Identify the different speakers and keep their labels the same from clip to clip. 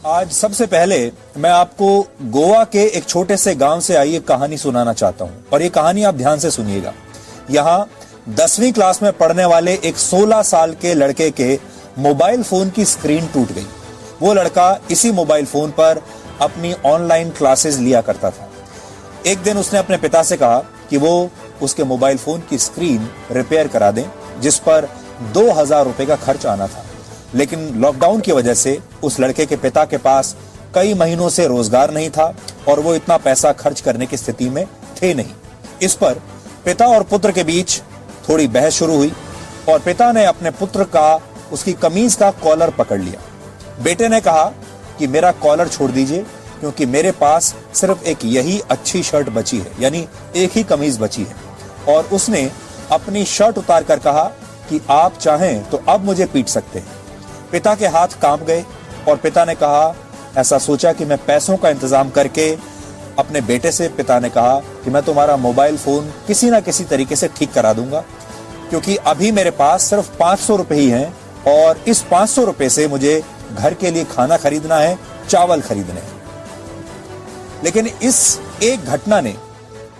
Speaker 1: आज सबसे पहले मैं आपको गोवा के एक छोटे से गांव से आई एक कहानी सुनाना चाहता हूं और ये कहानी आप ध्यान से सुनिएगा। यहाँ 10वीं क्लास में पढ़ने वाले एक 16 साल के लड़के के मोबाइल फोन की स्क्रीन टूट गई। वो लड़का इसी मोबाइल फोन पर अपनी ऑनलाइन क्लासेस लिया करता था। एक दिन उसने अपने पिता से कहा कि वो उसके मोबाइल फोन की स्क्रीन रिपेयर करा दें, जिस पर 2000 रुपए का खर्च आना था। लेकिन लॉकडाउन की वजह से उस लड़के के पिता के पास कई महीनों से रोजगार नहीं था और वो इतना पैसा खर्च करने की स्थिति में थे नहीं। इस पर पिता और पुत्र के बीच थोड़ी बहस शुरू हुई और पिता ने अपने पुत्र का उसकी कमीज का कॉलर पकड़ लिया। बेटे ने कहा कि मेरा कॉलर छोड़ दीजिए क्योंकि मेरे पास सिर्फ एक यही अच्छी शर्ट बची है, यानी एक ही कमीज बची है। और उसने अपनी शर्ट उतार कर कहा कि आप चाहें तो अब मुझे पीट सकते हैं। पिता के हाथ कांप गए और पिता ने कहा, ऐसा सोचा कि मैं पैसों का इंतजाम करके अपने बेटे से पिता ने कहा कि मैं तुम्हारा मोबाइल फोन किसी ना किसी तरीके से ठीक करा दूंगा, क्योंकि अभी मेरे पास सिर्फ 500 रुपए ही हैं और इस 500 रुपए से मुझे घर के लिए खाना खरीदना है, चावल खरीदने हैं। लेकिन इस एक घटना ने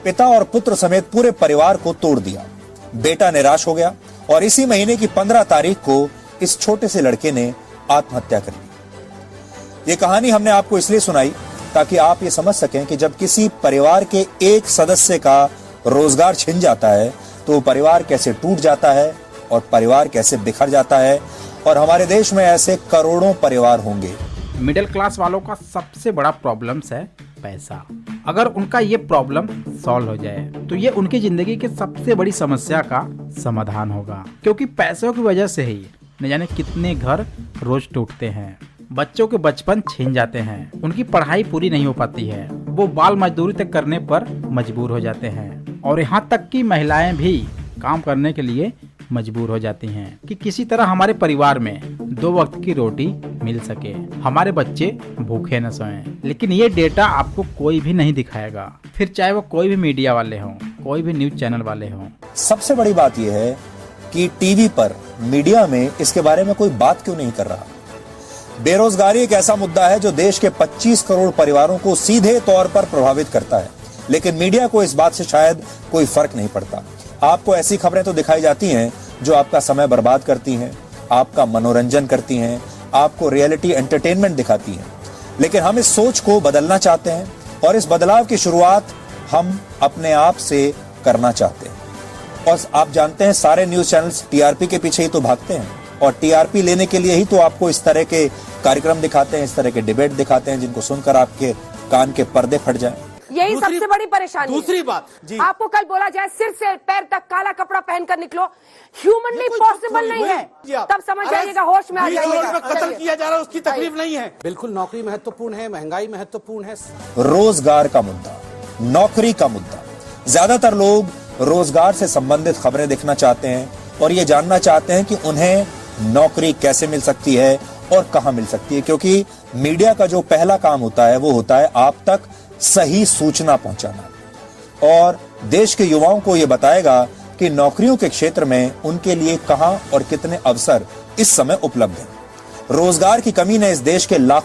Speaker 1: पिता और पुत्र समेत पूरे परिवार को तोड़ दिया। बेटा निराश हो गया और इसी महीने की 15 तारीख को इस छोटे से लड़के ने आत्महत्या कर ली। ये कहानी हमने आपको इसलिए सुनाई ताकि आप ये समझ सकें कि जब किसी परिवार के एक सदस्य का रोजगार छिन जाता है तो परिवार कैसे टूट जाता है और परिवार कैसे बिखर जाता है। और हमारे देश में ऐसे करोड़ों परिवार होंगे।
Speaker 2: मिडिल क्लास वालों का सबसे बड़ा प्रॉब्लम्स है पैसा। अगर उनका ये प्रॉब्लम सॉल्व हो जाए तो ये उनकी जिंदगी की सबसे बड़ी समस्या का समाधान होगा, क्योंकि पैसों की वजह से ही न जाने कितने घर रोज टूटते हैं। बच्चों के बचपन छीन जाते हैं, उनकी पढ़ाई पूरी नहीं हो पाती है, वो बाल मजदूरी तक करने पर मजबूर हो जाते हैं और यहाँ तक कि महिलाएं भी काम करने के लिए मजबूर हो जाती हैं कि किसी तरह हमारे परिवार में 2 वक्त की रोटी मिल सके, हमारे बच्चे भूखे न सोएं। लेकिन ये डेटा आपको कोई भी नहीं दिखाएगा, फिर चाहे वो कोई भी मीडिया वाले हों, कोई भी न्यूज चैनल वाले हों।
Speaker 1: सबसे बड़ी बात यह है कि टीवी पर, मीडिया में इसके बारे में कोई बात क्यों नहीं कर रहा। बेरोजगारी एक ऐसा मुद्दा है जो देश के 25 करोड़ परिवारों को सीधे तौर पर प्रभावित करता है, लेकिन मीडिया को इस बात से शायद कोई फर्क नहीं पड़ता। आपको ऐसी खबरें तो दिखाई जाती हैं जो आपका समय बर्बाद करती हैं, आपका मनोरंजन करती हैं, आपको रियलिटी एंटरटेनमेंट दिखाती हैं। लेकिन हम इस सोच को बदलना चाहते हैं और इस बदलाव की शुरुआत हम अपने आप से करना चाहते हैं। और आप जानते हैं सारे न्यूज चैनल्स टीआरपी के पीछे ही तो भागते हैं और टीआरपी लेने के लिए ही तो आपको इस तरह के कार्यक्रम दिखाते हैं, इस तरह के डिबेट दिखाते हैं जिनको सुनकर आपके कान के पर्दे फट जाएं।
Speaker 3: यही सबसे बड़ी परेशानी।
Speaker 4: दूसरी बात जी,
Speaker 3: आपको कल बोला जाए सिर से पैर तक काला कपड़ा पहनकर निकलो, ह्यूमनली पॉसिबल नहीं है, तब समझ जाइएगा, होश में आ जाइएगा।
Speaker 4: कत्ल किया जा रहा है उसकी तकलीफ नहीं है। बिल्कुल नौकरी महत्वपूर्ण है, महंगाई महत्वपूर्ण है,
Speaker 1: रोजगार का मुद्दा, नौकरी का मुद्दा। ज्यादातर लोग रोजगार से संबंधित खबरें देखना चाहते हैं और ये जानना चाहते हैं कि उन्हें नौकरी कैसे मिल सकती है और कहां मिल सकती है, क्योंकि मीडिया का जो पहला काम होता है वो होता है आप तक सही सूचना पहुंचाना और देश के युवाओं को यह बताएगा कि नौकरियों के क्षेत्र में उनके लिए कहां और कितने अवसर इस समय उपलब्ध हैं। रोजगार की कमी ने इस देश के लाखों